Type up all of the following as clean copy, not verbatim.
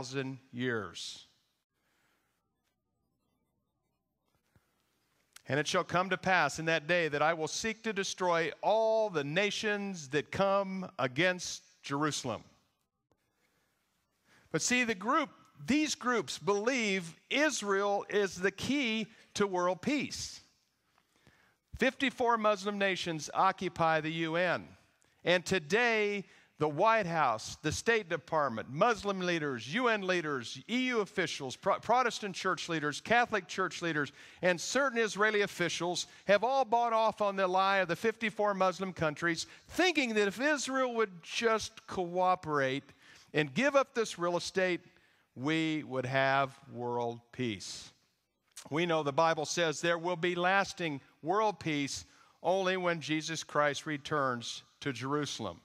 2,000 years. And it shall come to pass in that day that I will seek to destroy all the nations that come against Jerusalem. But see, these groups believe Israel is the key to world peace. 54 Muslim nations occupy the UN. And today, the White House, the State Department, Muslim leaders, UN leaders, EU officials, Protestant church leaders, Catholic church leaders, and certain Israeli officials have all bought off on the lie of the 54 Muslim countries, thinking that if Israel would just cooperate and give up this real estate, we would have world peace. We know the Bible says there will be lasting world peace only when Jesus Christ returns to Jerusalem.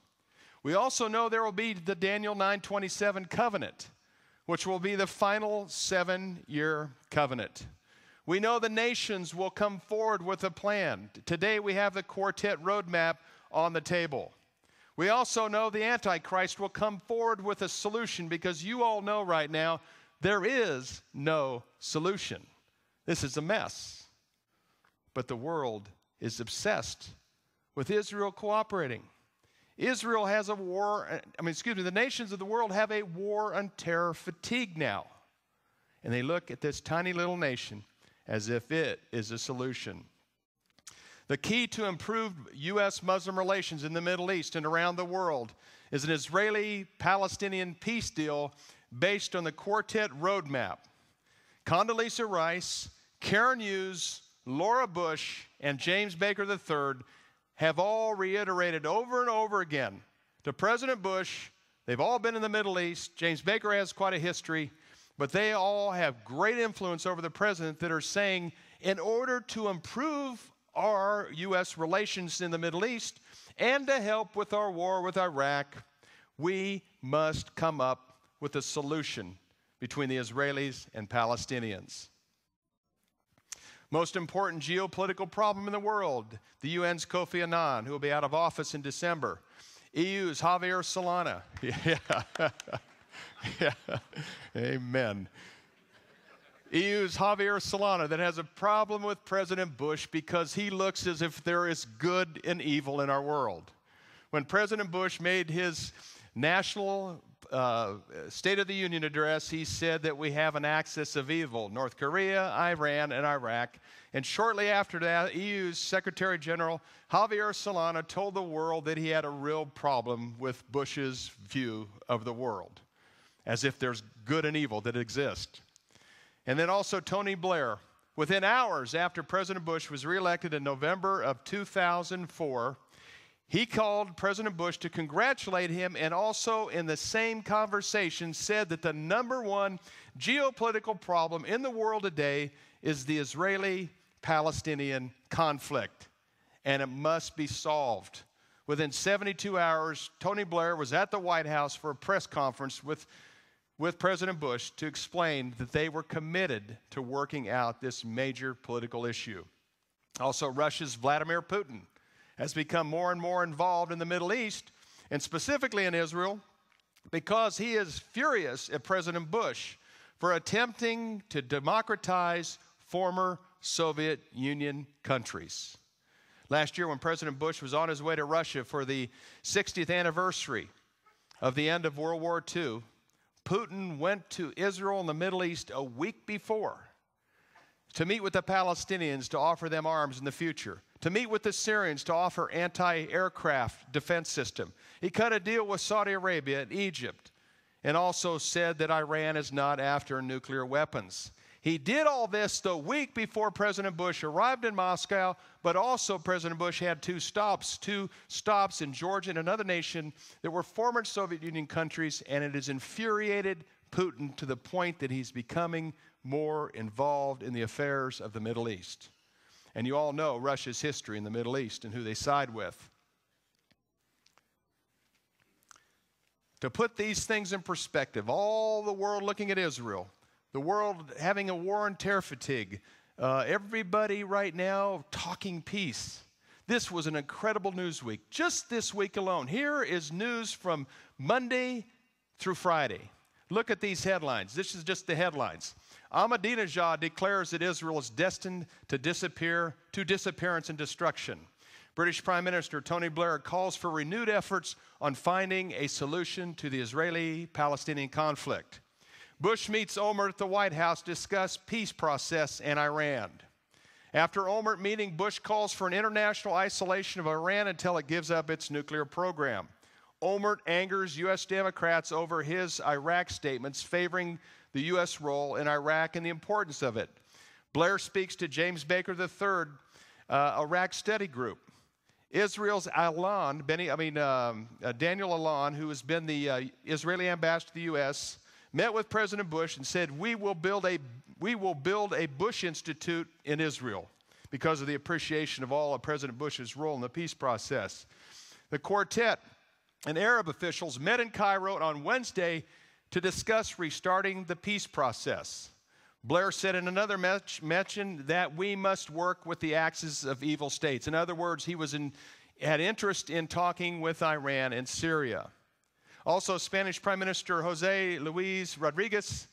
We also know there will be the Daniel 9:27 covenant, which will be the final 7-year covenant. We know the nations will come forward with a plan. Today we have the quartet roadmap on the table. We also know the Antichrist will come forward with a solution, because you all know right now there is no solution. This is a mess. But the world is obsessed with Israel cooperating. Israel has a the nations of the world have a war on terror fatigue now. And they look at this tiny little nation as if it is a solution. The key to improved U.S.-Muslim relations in the Middle East and around the world is an Israeli-Palestinian peace deal based on the Quartet Roadmap. Condoleezza Rice, Karen Hughes, Laura Bush, and James Baker III have all reiterated over and over again to President Bush. They've all been in the Middle East. James Baker has quite a history, but they all have great influence over the president that are saying, in order to improve our U.S. relations in the Middle East and to help with our war with Iraq, we must come up with a solution between the Israelis and Palestinians. Most important geopolitical problem in the world, the UN's Kofi Annan, who will be out of office in December. EU's Javier Solana. Yeah. Amen. EU's Javier Solana that has a problem with President Bush because he looks as if there is good and evil in our world. When President Bush made his national State of the Union address, he said that we have an axis of evil: North Korea, Iran, and Iraq. And shortly after that, EU's Secretary General Javier Solana told the world that he had a real problem with Bush's view of the world, as if there's good and evil that exist. And then also Tony Blair, within hours after President Bush was reelected in November of 2004, he called President Bush to congratulate him, and also in the same conversation said that the #1 geopolitical problem in the world today is the Israeli-Palestinian conflict, and it must be solved. Within 72 hours, Tony Blair was at the White House for a press conference with President Bush to explain that they were committed to working out this major political issue. Also, Russia's Vladimir Putin has become more and more involved in the Middle East, and specifically in Israel, because he is furious at President Bush for attempting to democratize former Soviet Union countries. Last year, when President Bush was on his way to Russia for the 60th anniversary of the end of World War II, Putin went to Israel and the Middle East a week before to meet with the Palestinians to offer them arms in the future, to meet with the Syrians to offer anti-aircraft defense system. He cut a deal with Saudi Arabia and Egypt, and also said that Iran is not after nuclear weapons. He did all this the week before President Bush arrived in Moscow, but also President Bush had two stops in Georgia and another nation that were former Soviet Union countries, and it has infuriated Putin to the point that he's becoming more involved in the affairs of the Middle East. And you all know Russia's history in the Middle East and who they side with. To put these things in perspective, all the world looking at Israel, the world having a war on terror fatigue, everybody right now talking peace. This was an incredible news week. Just this week alone, here is news from Monday through Friday. Look at these headlines. This is just the headlines. Ahmadinejad declares that Israel is destined to disappearance and destruction. British Prime Minister Tony Blair calls for renewed efforts on finding a solution to the Israeli-Palestinian conflict. Bush meets Olmert at the White House to discuss peace process and Iran. After Olmert meeting, Bush calls for an international isolation of Iran until it gives up its nuclear program. Olmert angers U.S. Democrats over his Iraq statements favoring the U.S. role in Iraq and the importance of it. Blair speaks to James Baker III, Iraq Study Group. Israel's Daniel Alon, who has been the Israeli ambassador to the U.S., met with President Bush and said, we will build a Bush Institute in Israel because of the appreciation of all of President Bush's role in the peace process. The quartet and Arab officials met in Cairo on Wednesday to discuss restarting the peace process. Blair said in another mention that we must work with the axis of evil states. In other words, he had interest in talking with Iran and Syria. Also, Spanish Prime Minister José Luis Rodríguez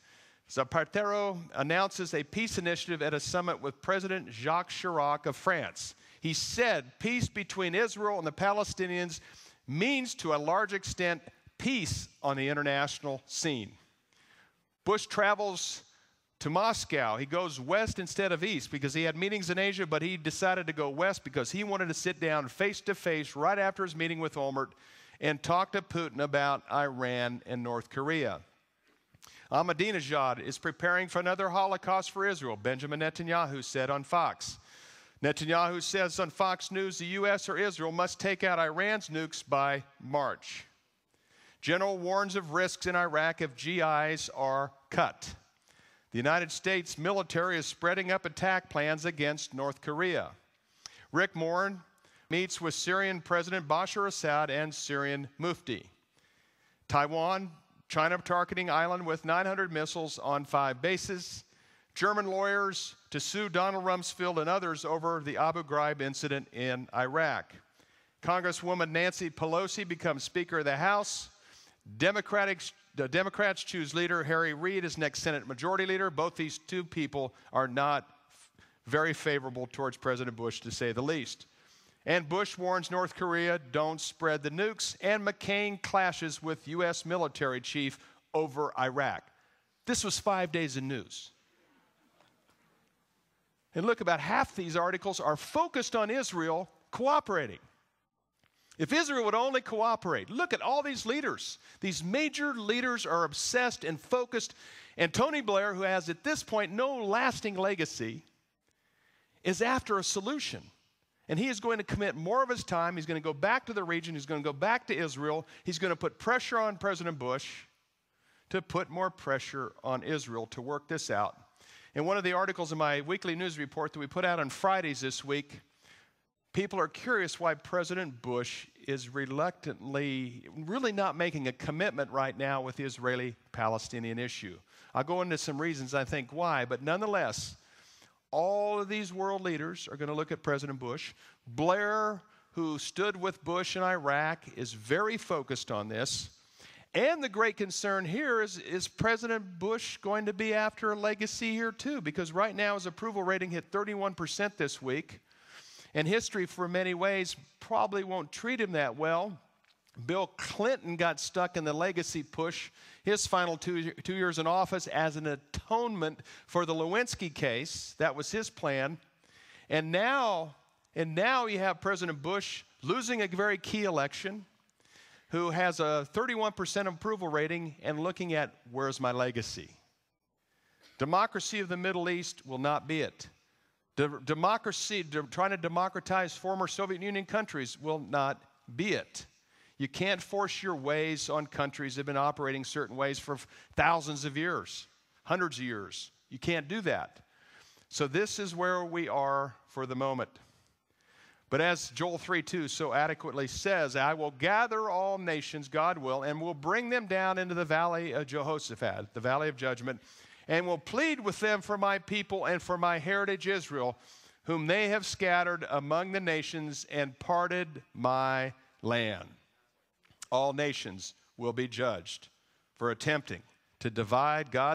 Zapatero announces a peace initiative at a summit with President Jacques Chirac of France. He said peace between Israel and the Palestinians means to a large extent peace on the international scene. Bush travels to Moscow. He goes west instead of east because he had meetings in Asia, but he decided to go west because he wanted to sit down face to face right after his meeting with Olmert and talk to Putin about Iran and North Korea. Ahmadinejad is preparing for another Holocaust for Israel, Benjamin Netanyahu said on Fox. Netanyahu says on Fox News the U.S. or Israel must take out Iran's nukes by March. General warns of risks in Iraq if GIs are cut. The United States military is spreading up attack plans against North Korea. Rick Warren meets with Syrian President Bashar Assad and Syrian Mufti. Taiwan, China targeting island with 900 missiles on 5 bases. German lawyers to sue Donald Rumsfeld and others over the Abu Ghraib incident in Iraq. Congresswoman Nancy Pelosi becomes Speaker of the House. The Democrats choose leader Harry Reid as next Senate Majority Leader. Both these two people are not very favorable towards President Bush, to say the least. And Bush warns North Korea, don't spread the nukes. And McCain clashes with U.S. military chief over Iraq. This was 5 days of news. And look, about half these articles are focused on Israel cooperating. If Israel would only cooperate, look at all these leaders. These major leaders are obsessed and focused. And Tony Blair, who has at this point no lasting legacy, is after a solution. And he is going to commit more of his time. He's going to go back to the region. He's going to go back to Israel. He's going to put pressure on President Bush to put more pressure on Israel to work this out. In one of the articles in my weekly news report that we put out on Fridays this week, people are curious why President Bush is reluctantly really not making a commitment right now with the Israeli-Palestinian issue. I'll go into some reasons I think why, but nonetheless, all of these world leaders are going to look at President Bush. Blair, who stood with Bush in Iraq, is very focused on this. And the great concern here is President Bush going to be after a legacy here too? Because right now his approval rating hit 31% this week. And history, for many ways, probably won't treat him that well. Bill Clinton got stuck in the legacy push his final two years in office as an atonement for the Lewinsky case. That was his plan. And now you have President Bush losing a very key election, who has a 31% approval rating and looking at where's my legacy. Democracy of the Middle East will not be it. Trying to democratize former Soviet Union countries will not be it. You can't force your ways on countries that have been operating certain ways for thousands of years, hundreds of years. You can't do that. So this is where we are for the moment. But as Joel 3:2 so adequately says, I will gather all nations, God will, and will bring them down into the valley of Jehoshaphat, the valley of judgment, and will plead with them for my people and for my heritage Israel, whom they have scattered among the nations and parted my land. All nations will be judged for attempting to divide God's